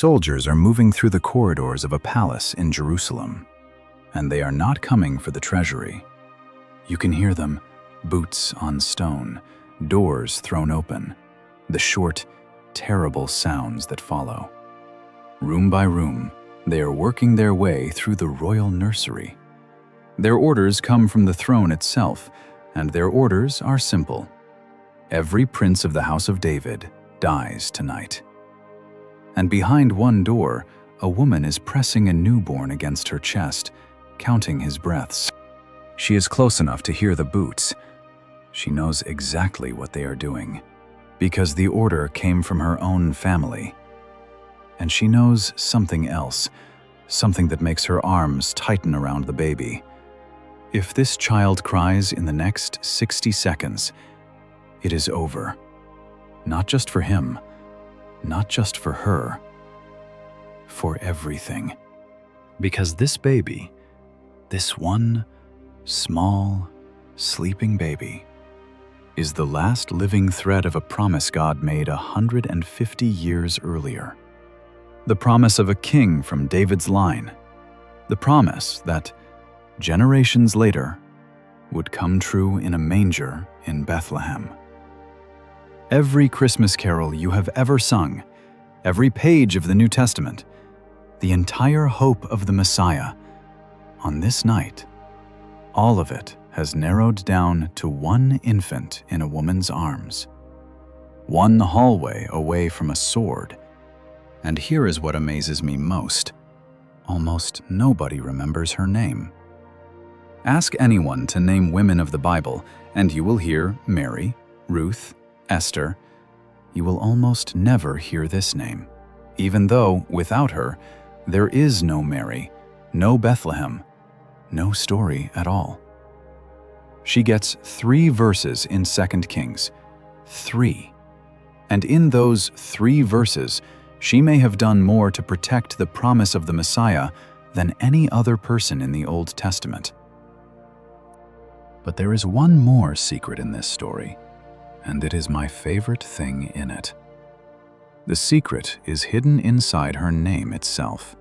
Soldiers are moving through the corridors of a palace in Jerusalem, and they are not coming for the treasury. You can hear them, boots on stone, doors thrown open, the short, terrible sounds that follow. Room by room, they are working their way through the royal nursery. Their orders come from the throne itself, and their orders are simple. Every prince of the house of David dies tonight. And behind one door, a woman is pressing a newborn against her chest, counting his breaths. She is close enough to hear the boots. She knows exactly what they are doing, because the order came from her own family. And she knows something else, something that makes her arms tighten around the baby. If this child cries in the next 60 seconds, it is over. Not just for him, not just for her, for everything. Because this baby, this one small, sleeping baby, is the last living thread of a promise God made 150 years earlier. The promise of a king from David's line. The promise that, generations later, would come true in a manger in Bethlehem. Every Christmas carol you have ever sung, every page of the New Testament, the entire hope of the Messiah, on this night, all of it has narrowed down to one infant in a woman's arms, one hallway away from a sword. And here is what amazes me most. Almost nobody remembers her name. Ask anyone to name women of the Bible, and you will hear Mary, Ruth, Esther. You will almost never hear this name, even though, without her, there is no Mary, no Bethlehem, no story at all. She gets 3 verses in 2 Kings. 3. And in those 3 verses, she may have done more to protect the promise of the Messiah than any other person in the Old Testament. But there is one more secret in this story, and it is my favorite thing in it. The secret is hidden inside her name itself.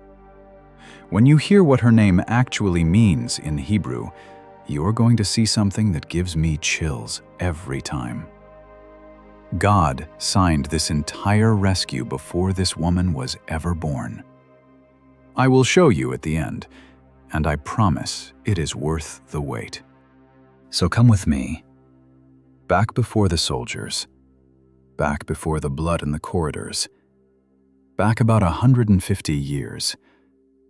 When you hear what her name actually means in Hebrew, you're going to see something that gives me chills every time. God signed this entire rescue before this woman was ever born. I will show you at the end, and I promise it is worth the wait. So come with me, back before the soldiers, back before the blood in the corridors, back about 150 years,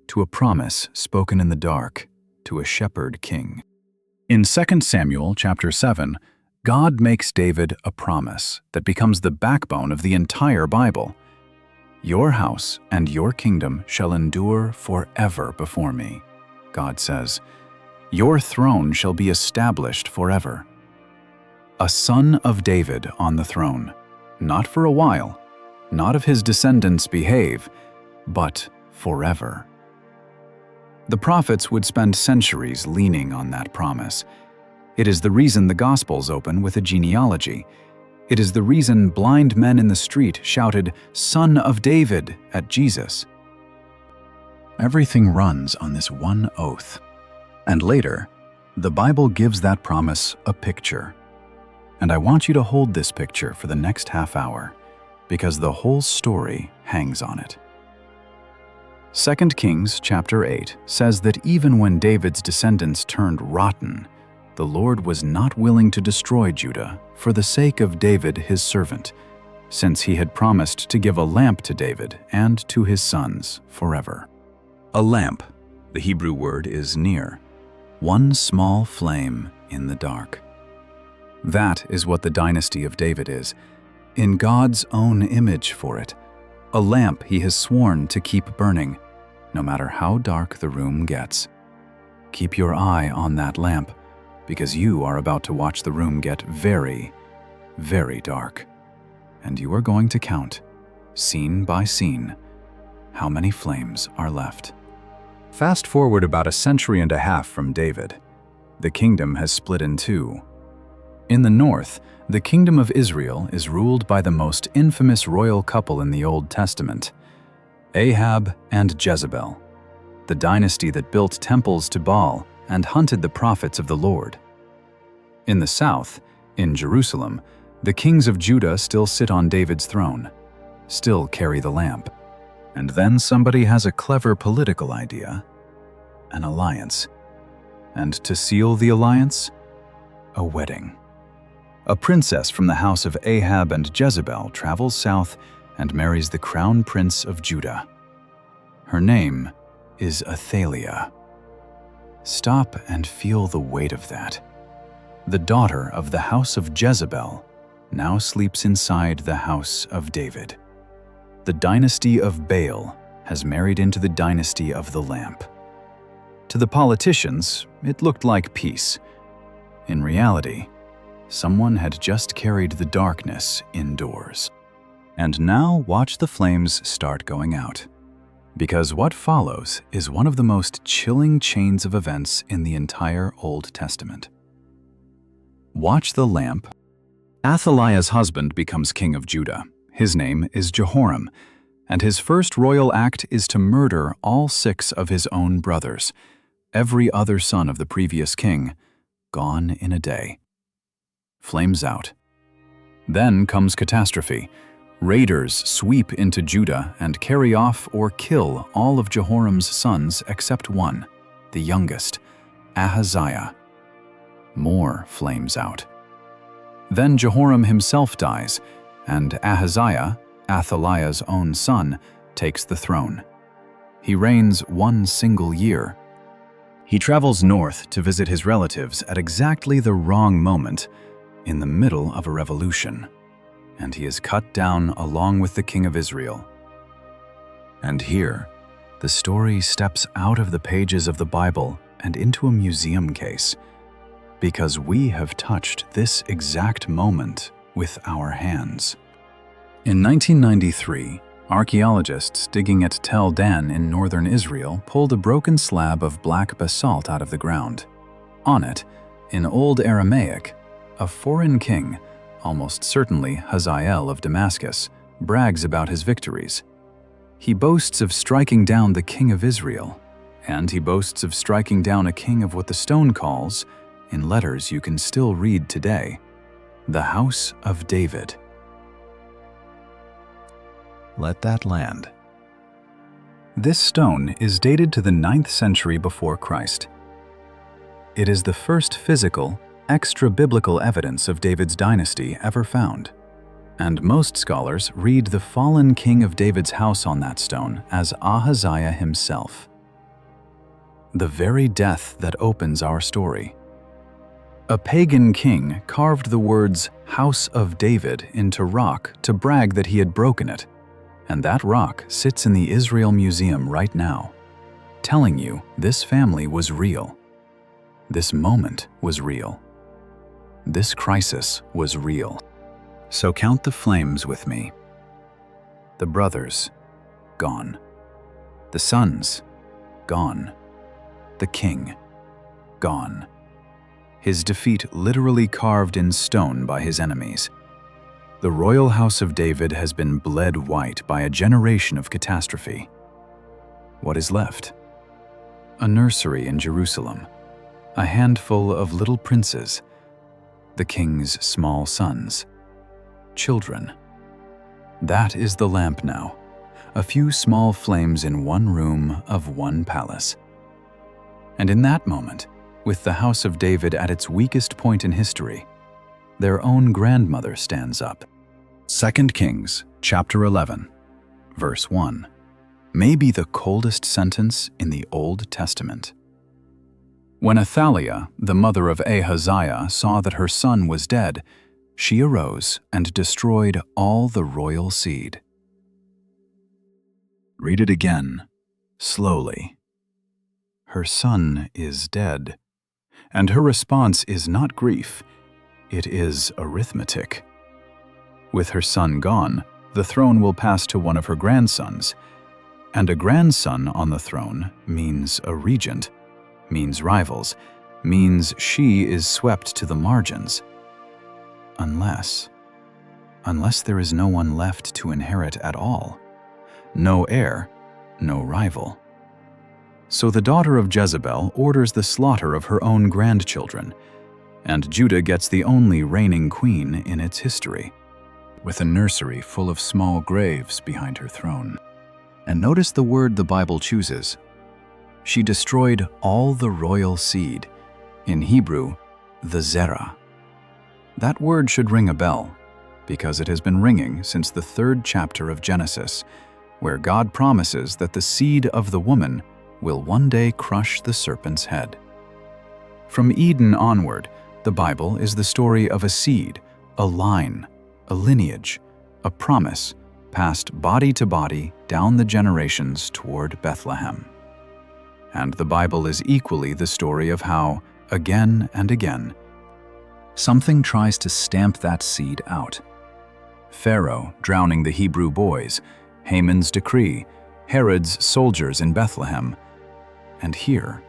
to a promise spoken in the dark to a shepherd king. In 2 Samuel chapter 7, God makes David a promise that becomes the backbone of the entire Bible. Your house and your kingdom shall endure forever before me, God says. Your throne shall be established forever. A son of David on the throne, not for a while, not if his descendants behave, but forever. The prophets would spend centuries leaning on that promise. It is the reason the Gospels open with a genealogy. It is the reason blind men in the street shouted, "Son of David," at Jesus. Everything runs on this one oath. And later, the Bible gives that promise a picture. And I want you to hold this picture for the next half hour, because the whole story hangs on it. 2 Kings chapter 8 says that even when David's descendants turned rotten, the Lord was not willing to destroy Judah for the sake of David his servant, since he had promised to give a lamp to David and to his sons forever. A lamp, the Hebrew word is near, one small flame in the dark. That is what the dynasty of David is, in God's own image for it, a lamp he has sworn to keep burning, no matter how dark the room gets. Keep your eye on that lamp, because you are about to watch the room get very, very dark. And you are going to count, scene by scene, how many flames are left. Fast forward about a century and a half from David. The kingdom has split in two. In the north, the kingdom of Israel is ruled by the most infamous royal couple in the Old Testament. Ahab and Jezebel, the dynasty that built temples to Baal and hunted the prophets of the Lord. In the south, in Jerusalem, the kings of Judah still sit on David's throne, still carry the lamp. And then somebody has a clever political idea, an alliance. And to seal the alliance, a wedding. A princess from the house of Ahab and Jezebel travels south and marries the crown prince of Judah. Her name is Athaliah. Stop and feel the weight of that. The daughter of the house of Jezebel now sleeps inside the house of David. The dynasty of Baal has married into the dynasty of the lamp. To the politicians, it looked like peace. In reality, someone had just carried the darkness indoors. And now watch the flames start going out. Because what follows is one of the most chilling chains of events in the entire Old Testament. Watch the lamp. Athaliah's husband becomes king of Judah. His name is Jehoram, and his first royal act is to murder all 6 of his own brothers, every other son of the previous king, gone in a day. Flames out. Then comes catastrophe. Raiders sweep into Judah and carry off or kill all of Jehoram's sons except one, the youngest, Ahaziah. More flames out. Then Jehoram himself dies, and Ahaziah, Athaliah's own son, takes the throne. He reigns 1 single year. He travels north to visit his relatives at exactly the wrong moment, in the middle of a revolution, and he is cut down along with the king of Israel. And here, the story steps out of the pages of the Bible and into a museum case, because we have touched this exact moment with our hands. In 1993, archaeologists digging at Tel Dan in northern Israel pulled a broken slab of black basalt out of the ground. On it, in Old Aramaic, a foreign king, almost certainly Hazael of Damascus, brags about his victories. He boasts of striking down the king of Israel, and he boasts of striking down a king of what the stone calls, in letters you can still read today, the House of David. Let that land. This stone is dated to the 9th century before Christ. It is the first physical, extra-biblical evidence of David's dynasty ever found, and most scholars read the fallen king of David's house on that stone as Ahaziah himself. The very death that opens our story. A pagan king carved the words House of David into rock to brag that he had broken it, and that rock sits in the Israel Museum right now, telling you this family was real. This moment was real. This crisis was real. So count the flames with me. The brothers, gone. The sons, gone. The king, gone. His defeat literally carved in stone by his enemies. The royal house of David has been bled white by a generation of catastrophe. What is left? A nursery in Jerusalem, a handful of little princes, the king's small sons, children. That is the lamp now, a few small flames in one room of one palace. And in that moment, with the house of David at its weakest point in history, their own grandmother stands up. 2 Kings chapter 11, verse 1, may be the coldest sentence in the Old Testament. When Athaliah, the mother of Ahaziah, saw that her son was dead, she arose and destroyed all the royal seed. Read it again, slowly. Her son is dead, and her response is not grief, it is arithmetic. With her son gone, the throne will pass to one of her grandsons, and a grandson on the throne means a regent, means rivals, means she is swept to the margins. Unless there is no one left to inherit at all. No heir, no rival. So the daughter of Jezebel orders the slaughter of her own grandchildren, and Judah gets the only reigning queen in its history, with a nursery full of small graves behind her throne. And notice the word the Bible chooses. She destroyed all the royal seed, in Hebrew, the Zerah. That word should ring a bell, because it has been ringing since the 3rd chapter of Genesis, where God promises that the seed of the woman will one day crush the serpent's head. From Eden onward, the Bible is the story of a seed, a line, a lineage, a promise, passed body to body down the generations toward Bethlehem. And the Bible is equally the story of how, again and again, something tries to stamp that seed out. Pharaoh drowning the Hebrew boys, Haman's decree, Herod's soldiers in Bethlehem, and here,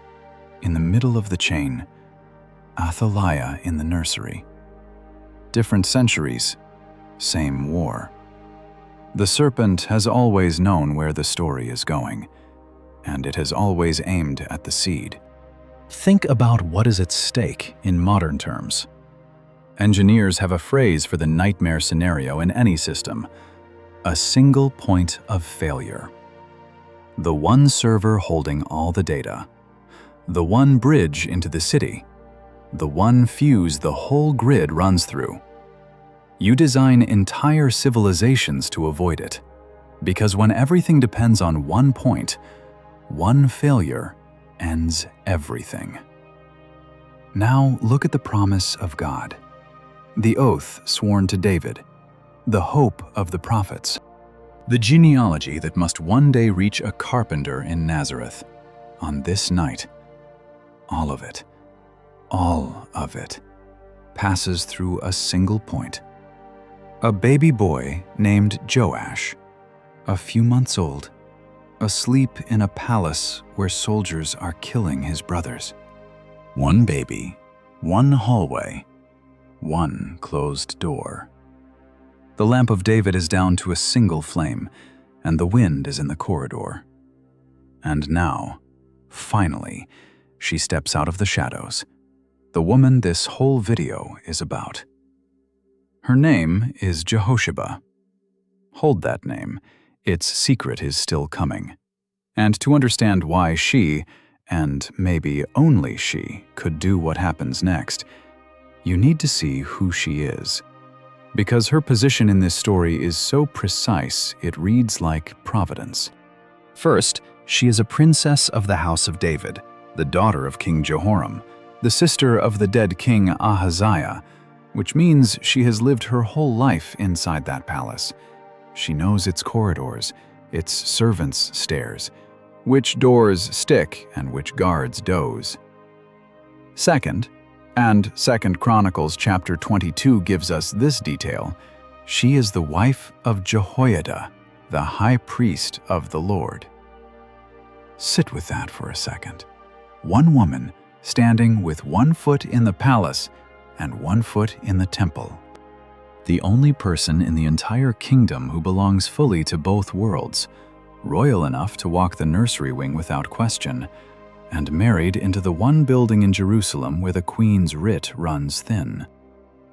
in the middle of the chain, Athaliah in the nursery. Different centuries, same war. The serpent has always known where the story is going, and it has always aimed at the seed. Think about what is at stake in modern terms. Engineers have a phrase for the nightmare scenario in any system: a single point of failure. The one server holding all the data, the one bridge into the city, the one fuse the whole grid runs through. You design entire civilizations to avoid it, because when everything depends on one point, one failure ends everything. Now look at the promise of God, the oath sworn to David, the hope of the prophets, the genealogy that must one day reach a carpenter in Nazareth. On this night, all of it, passes through a single point. A baby boy named Joash, a few months old, asleep in a palace where soldiers are killing his brothers. One baby, one hallway, one closed door. The lamp of David is down to a single flame, and the wind is in the corridor. And now, finally, she steps out of the shadows, the woman this whole video is about. Her name is Jehosheba. Hold that name. Its secret is still coming. And to understand why she, and maybe only she, could do what happens next, you need to see who she is. Because her position in this story is so precise, it reads like providence. First, she is a princess of the house of David, the daughter of King Jehoram, the sister of the dead king Ahaziah, which means she has lived her whole life inside that palace. She knows its corridors, its servants' stairs, which doors stick and which guards doze. Second, and 2 Chronicles chapter 22 gives us this detail, she is the wife of Jehoiada, the high priest of the Lord. Sit with that for a second. One woman standing with one foot in the palace and one foot in the temple. The only person in the entire kingdom who belongs fully to both worlds, royal enough to walk the nursery wing without question, and married into the one building in Jerusalem where the queen's writ runs thin.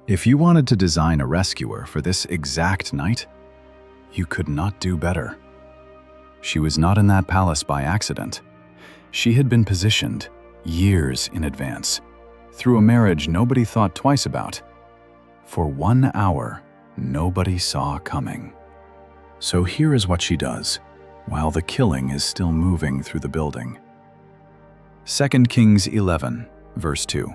If you wanted to design a rescuer for this exact night, you could not do better. She was not in that palace by accident. She had been positioned years in advance, through a marriage nobody thought twice about. For 1 hour, nobody saw coming. So here is what she does, while the killing is still moving through the building. 2 Kings 11, verse 2.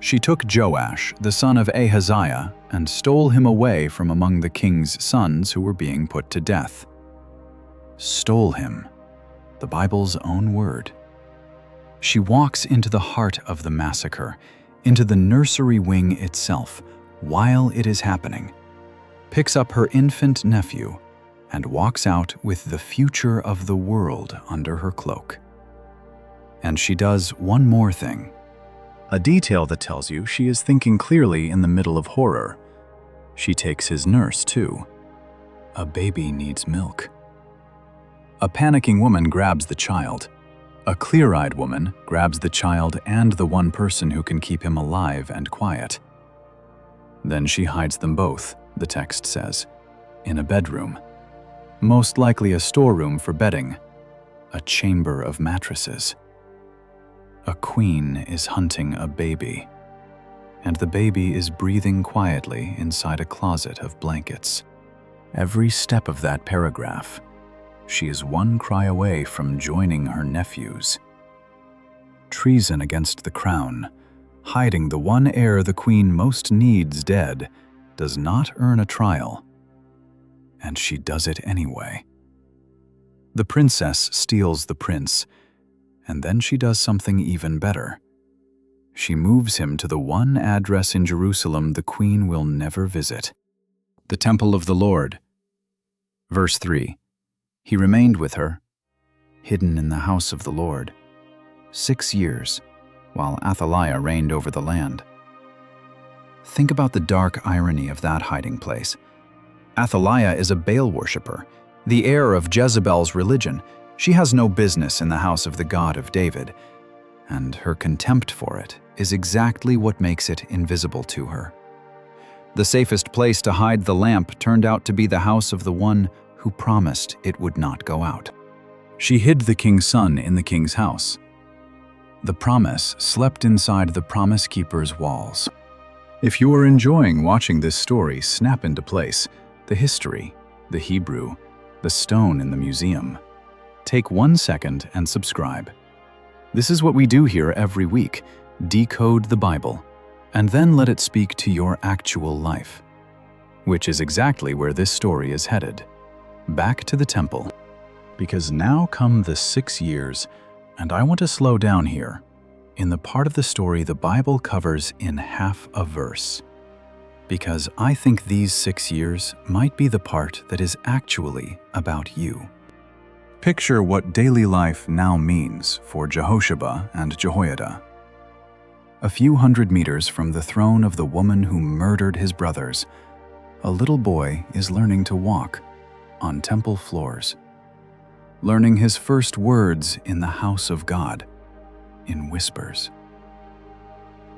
She took Joash, the son of Ahaziah, and stole him away from among the king's sons who were being put to death. Stole him, the Bible's own word. She walks into the heart of the massacre, into the nursery wing itself, while it is happening, picks up her infant nephew, and walks out with the future of the world under her cloak. And she does one more thing. A detail that tells you she is thinking clearly in the middle of horror. She takes his nurse, too. A baby needs milk. A panicking woman grabs the child. A clear-eyed woman grabs the child and the one person who can keep him alive and quiet. Then she hides them both, the text says, in a bedroom, most likely a storeroom for bedding, a chamber of mattresses. A queen is hunting a baby, and the baby is breathing quietly inside a closet of blankets. Every step of that paragraph, she is one cry away from joining her nephews. Treason against the crown, hiding the one heir the queen most needs dead, does not earn a trial. And she does it anyway. The princess steals the prince, and then she does something even better. She moves him to the one address in Jerusalem the queen will never visit, the temple of the Lord. Verse 3. He remained with her, hidden in the house of the Lord, 6 years, while Athaliah reigned over the land. Think about the dark irony of that hiding place. Athaliah is a Baal worshiper, the heir of Jezebel's religion. She has no business in the house of the God of David, and her contempt for it is exactly what makes it invisible to her. The safest place to hide the lamp turned out to be the house of the one who promised it would not go out. She hid the king's son in the king's house. The promise slept inside the promise keeper's walls. If you are enjoying watching this story snap into place, the history, the Hebrew, the stone in the museum, take 1 second and subscribe. This is what we do here every week: decode the Bible, and then let it speak to your actual life, which is exactly where this story is headed. Back to the temple. Because now come the 6 years, and I want to slow down here, in the part of the story the Bible covers in half a verse. Because I think these 6 years might be the part that is actually about you. Picture what daily life now means for Jehosheba and Jehoiada. A few hundred meters from the throne of the woman who murdered his brothers, a little boy is learning to walk on temple floors, learning his first words in the house of God, in whispers.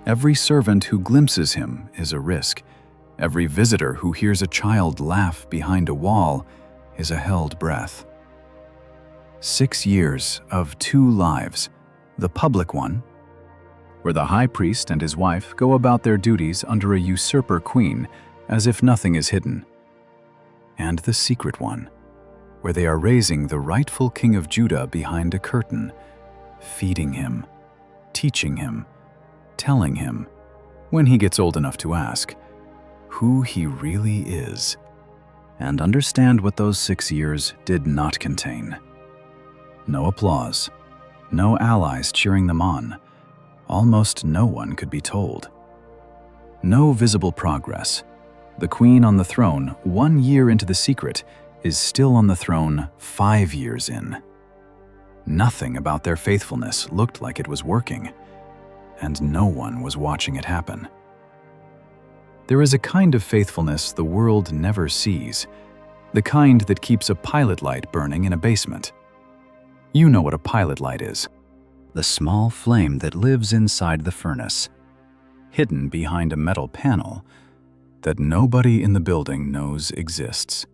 Every servant who glimpses him is a risk. Every visitor who hears a child laugh behind a wall is a held breath. 6 years of 2 lives, the public one, where the high priest and his wife go about their duties under a usurper queen as if nothing is hidden, and the secret one, where they are raising the rightful king of Judah behind a curtain, feeding him, teaching him, telling him, when he gets old enough to ask, who he really is, and understand what those 6 years did not contain. No applause, no allies cheering them on, almost no one could be told. No visible progress. The queen on the throne, 1 year into the secret, is still on the throne 5 years in. Nothing about their faithfulness looked like it was working, and no one was watching it happen. There is a kind of faithfulness the world never sees, the kind that keeps a pilot light burning in a basement. You know what a pilot light is. The small flame that lives inside the furnace, hidden behind a metal panel that nobody in the building knows exists.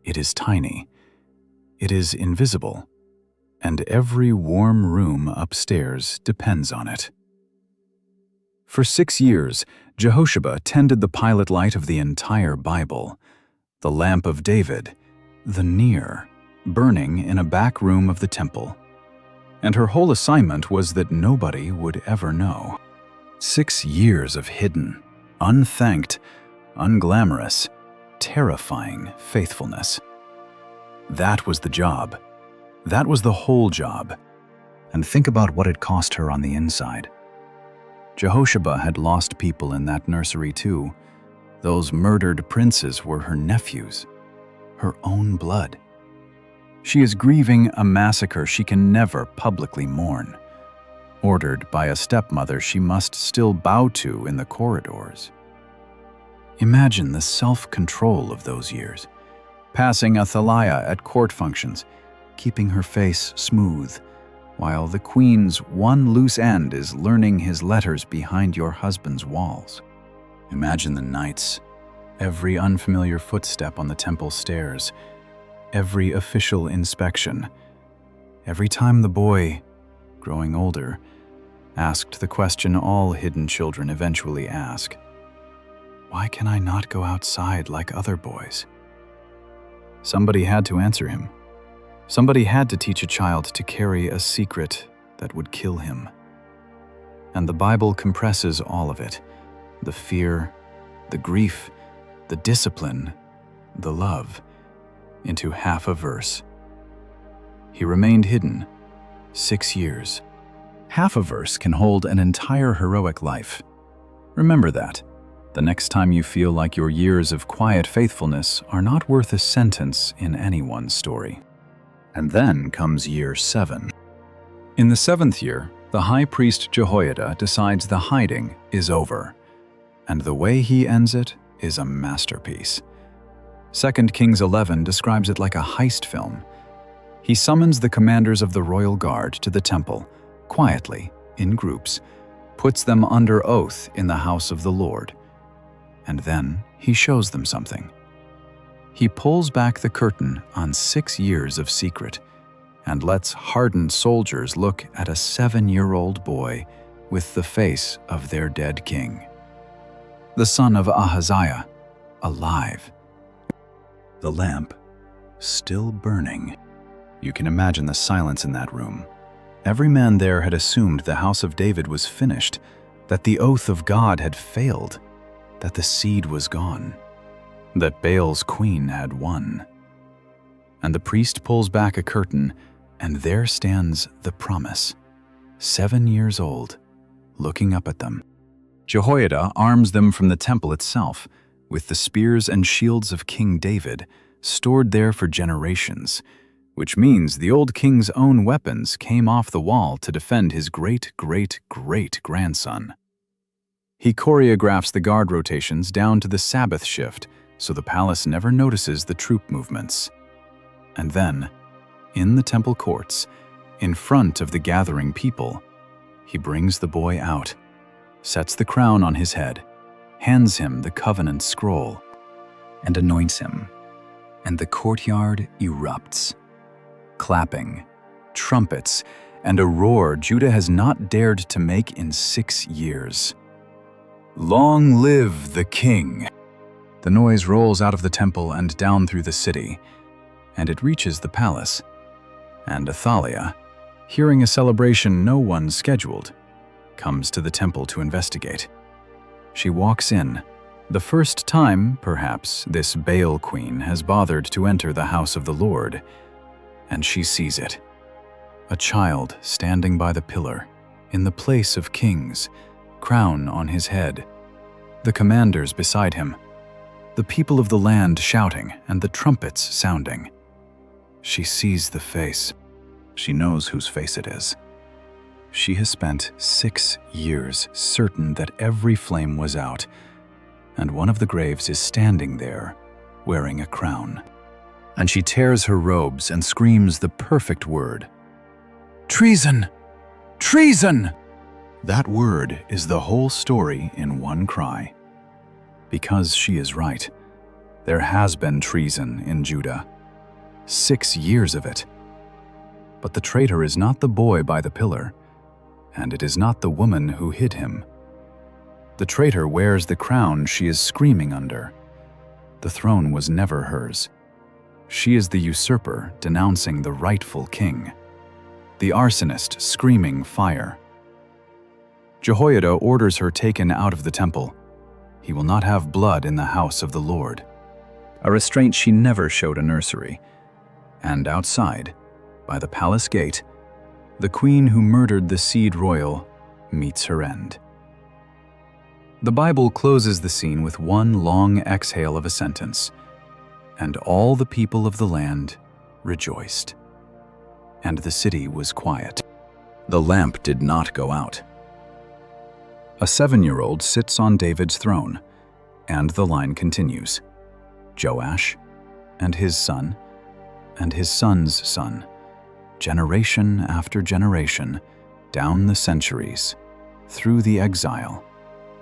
It is tiny, it is invisible, and every warm room upstairs depends on it. For 6 years, Jehosheba tended the pilot light of the entire Bible, the lamp of David, the near, burning in a back room of the temple. And her whole assignment was that nobody would ever know. 6 years of hidden, unthanked, unglamorous, terrifying faithfulness. That was the job. That was the whole job. And think about what it cost her on the inside. Jehosheba had lost people in that nursery too. Those murdered princes were her nephews, her own blood. She is grieving a massacre she can never publicly mourn, ordered by a stepmother she must still bow to in the corridors. Imagine the self-control of those years, passing Athaliah at court functions, keeping her face smooth, while the queen's one loose end is learning his letters behind your husband's walls. Imagine the nights, every unfamiliar footstep on the temple stairs, every official inspection, every time the boy, growing older, asked the question all hidden children eventually ask: why can I not go outside like other boys? Somebody had to answer him. Somebody had to teach a child to carry a secret that would kill him. And the Bible compresses all of it: the fear, the grief, the discipline, the love, into half a verse. He remained hidden 6 years. Half a verse can hold an entire heroic life. Remember that. The next time you feel like your years of quiet faithfulness are not worth a sentence in anyone's story. And then comes year 7. In the 7th year, the high priest Jehoiada decides the hiding is over, and the way he ends it is a masterpiece. 2 Kings 11 describes it like a heist film. He summons the commanders of the royal guard to the temple, quietly, in groups, puts them under oath in the house of the Lord, and then he shows them something. He pulls back the curtain on 6 years of secret and lets hardened soldiers look at a 7-year-old boy with the face of their dead king. The son of Ahaziah, alive. The lamp still burning. You can imagine the silence in that room. Every man there had assumed the house of David was finished, that the oath of God had failed, that the seed was gone, that Baal's queen had won. And the priest pulls back a curtain, and there stands the promise, 7 years old, looking up at them. Jehoiada arms them from the temple itself, with the spears and shields of King David, stored there for generations, which means the old king's own weapons came off the wall to defend his great-great-great-grandson. He choreographs the guard rotations down to the Sabbath shift, so the palace never notices the troop movements. And then, in the temple courts, in front of the gathering people, he brings the boy out, sets the crown on his head, hands him the covenant scroll, and anoints him. And the courtyard erupts. Clapping, trumpets, and a roar Judah has not dared to make in 6 years. Long live the king! The noise rolls out of the temple and down through the city, and it reaches the palace. And Athaliah, hearing a celebration no one scheduled, comes to the temple to investigate. She walks in, the first time, perhaps, this Baal queen has bothered to enter the house of the Lord, and she sees it. A child standing by the pillar, in the place of kings, crown on his head, the commanders beside him, the people of the land shouting and the trumpets sounding. She sees the face. She knows whose face it is. She has spent 6 years certain that every flame was out, and one of the graves is standing there, wearing a crown. And she tears her robes and screams the perfect word. Treason! Treason! That word is the whole story in one cry. Because she is right. There has been treason in Judah. 6 years of it. But the traitor is not the boy by the pillar, and it is not the woman who hid him. The traitor wears the crown she is screaming under. The throne was never hers. She is the usurper denouncing the rightful king, the arsonist screaming fire. Jehoiada orders her taken out of the temple. He will not have blood in the house of the Lord, a restraint she never showed a nursery. And outside, by the palace gate, the queen who murdered the seed royal meets her end. The Bible closes the scene with one long exhale of a sentence. And all the people of the land rejoiced. And the city was quiet. The lamp did not go out. A 7-year-old sits on David's throne, and the line continues. Joash, and his son, and his son's son, generation after generation, down the centuries, through the exile,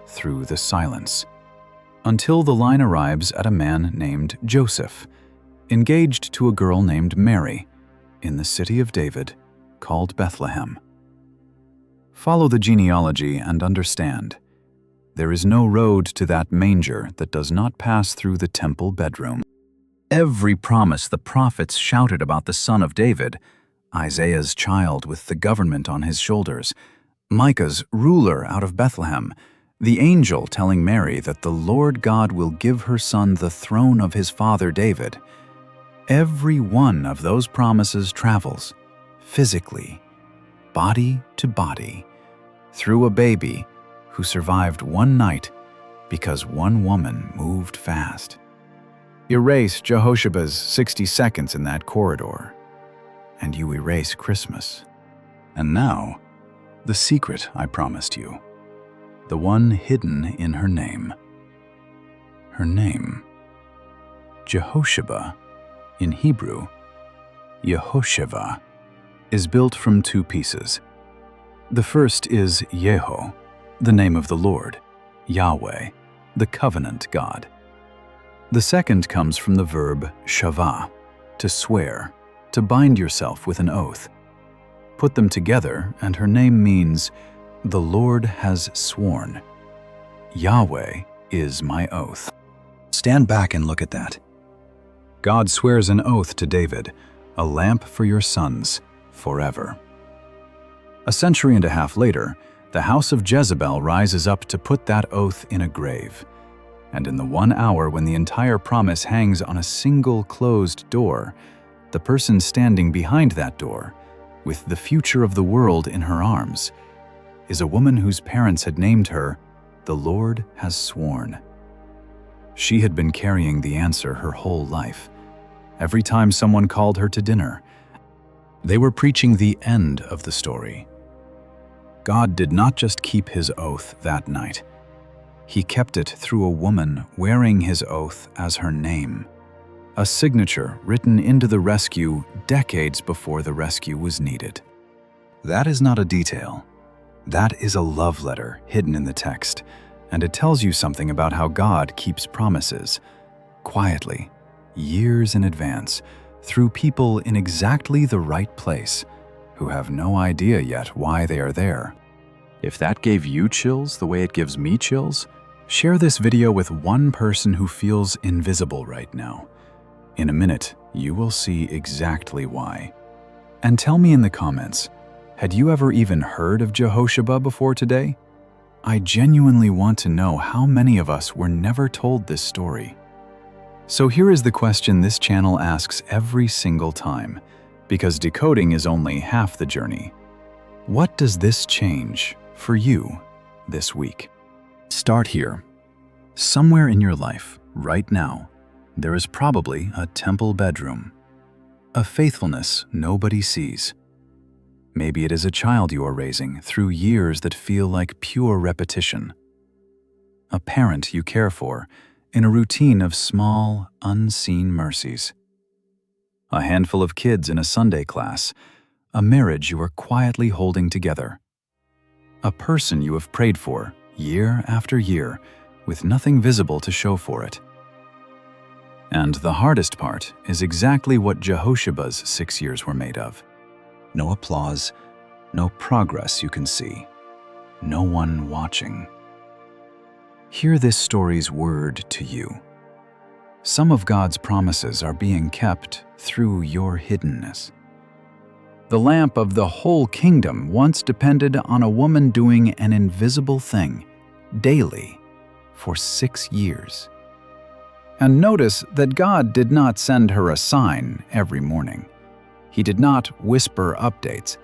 through the silence, until the line arrives at a man named Joseph, engaged to a girl named Mary, in the city of David, called Bethlehem. Follow the genealogy and understand. There is no road to that manger that does not pass through the temple bedroom. Every promise the prophets shouted about the son of David, Isaiah's child with the government on his shoulders, Micah's ruler out of Bethlehem, the angel telling Mary that the Lord God will give her son the throne of his father David. Every one of those promises travels, physically, body to body, through a baby who survived one night because one woman moved fast. Erase Jehosheba's 60 seconds in that corridor, and you erase Christmas. And now, the secret I promised you, the one hidden in her name. Her name, Jehosheba, in Hebrew, Yehosheva, is built from two pieces. The first is Yeho, the name of the Lord, Yahweh, the covenant God. The second comes from the verb shavah, to swear, to bind yourself with an oath. Put them together, and her name means, the Lord has sworn. Yahweh is my oath. Stand back and look at that. God swears an oath to David, a lamp for your sons, forever. A century and a half later, the house of Jezebel rises up to put that oath in a grave. And in the 1 hour when the entire promise hangs on a single closed door, the person standing behind that door, with the future of the world in her arms, is a woman whose parents had named her, "The Lord has sworn." She had been carrying the answer her whole life. Every time someone called her to dinner, they were preaching the end of the story. God did not just keep his oath that night. He kept it through a woman wearing his oath as her name, a signature written into the rescue decades before the rescue was needed. That is not a detail. That is a love letter hidden in the text, and it tells you something about how God keeps promises, quietly, years in advance, through people in exactly the right place, who have no idea yet why they are there. If that gave you chills the way it gives me chills, share this video with one person who feels invisible right now. In a minute, you will see exactly why. And tell me in the comments, had you ever even heard of Jehosheba before today? I genuinely want to know how many of us were never told this story. So here is the question this channel asks every single time, because decoding is only half the journey. What does this change for you this week? Start here. Somewhere in your life, right now, there is probably a temple bedroom, a faithfulness nobody sees. Maybe it is a child you are raising through years that feel like pure repetition. A parent you care for in a routine of small, unseen mercies. A handful of kids in a Sunday class, a marriage you are quietly holding together. A person you have prayed for year after year with nothing visible to show for it. And the hardest part is exactly what Jehosheba's 6 years were made of. No applause, no progress you can see, no one watching. Hear this story's word to you. Some of God's promises are being kept through your hiddenness. The lamp of the whole kingdom once depended on a woman doing an invisible thing, daily, for 6 years. And notice that God did not send her a sign every morning. He did not whisper updates,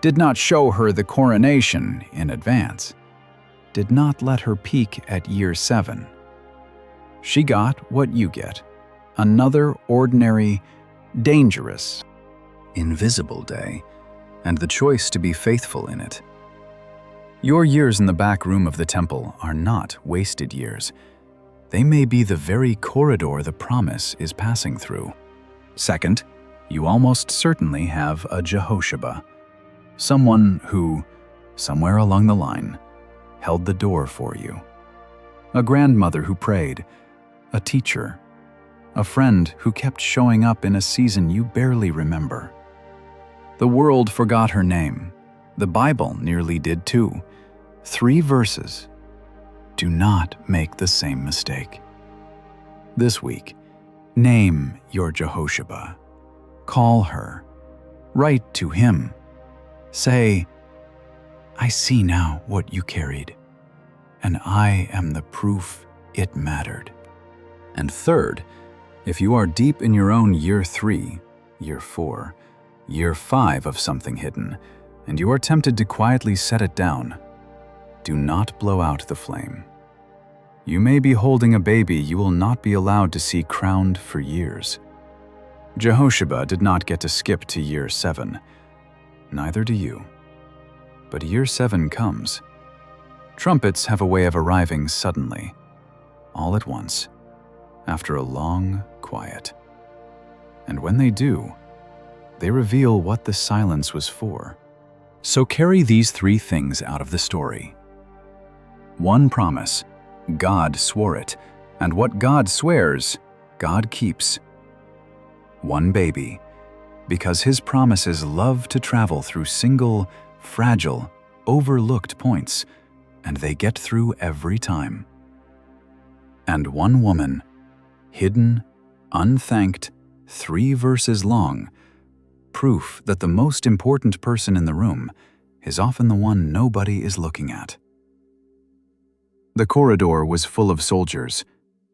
did not show her the coronation in advance, did not let her peak at year 7. She got what you get, another ordinary, dangerous, invisible day, and the choice to be faithful in it. Your years in the back room of the temple are not wasted years. They may be the very corridor the promise is passing through. Second, you almost certainly have a Jehosheba, someone who, somewhere along the line, held the door for you. A grandmother who prayed, a teacher, a friend who kept showing up in a season you barely remember. The world forgot her name. The Bible nearly did too. 3 verses. Do not make the same mistake. This week, name your Jehosheba. Call her. Write to him. Say, I see now what you carried, and I am the proof it mattered. And third, if you are deep in your own year 3, year 4, year 5 of something hidden, and you are tempted to quietly set it down, do not blow out the flame. You may be holding a baby you will not be allowed to see crowned for years. Jehosheba did not get to skip to year 7. Neither do you. But year 7 comes. Trumpets have a way of arriving suddenly, all at once, after a long quiet. And when they do, they reveal what the silence was for. So carry these 3 things out of the story. 1 promise. God swore it, and what God swears, God keeps. 1 baby, because his promises love to travel through single, fragile, overlooked points, and they get through every time. And 1 woman, hidden, unthanked, 3 verses long, proof that the most important person in the room is often the one nobody is looking at. The corridor was full of soldiers,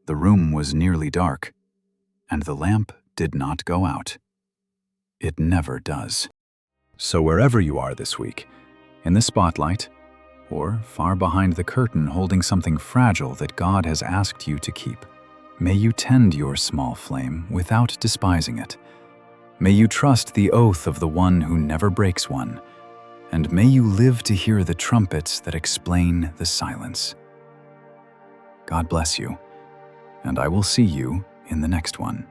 the room was nearly dark, and the lamp did not go out. It never does. So wherever you are this week, in the spotlight, or far behind the curtain holding something fragile that God has asked you to keep, may you tend your small flame without despising it. May you trust the oath of the one who never breaks one, and may you live to hear the trumpets that explain the silence. God bless you, and I will see you in the next one.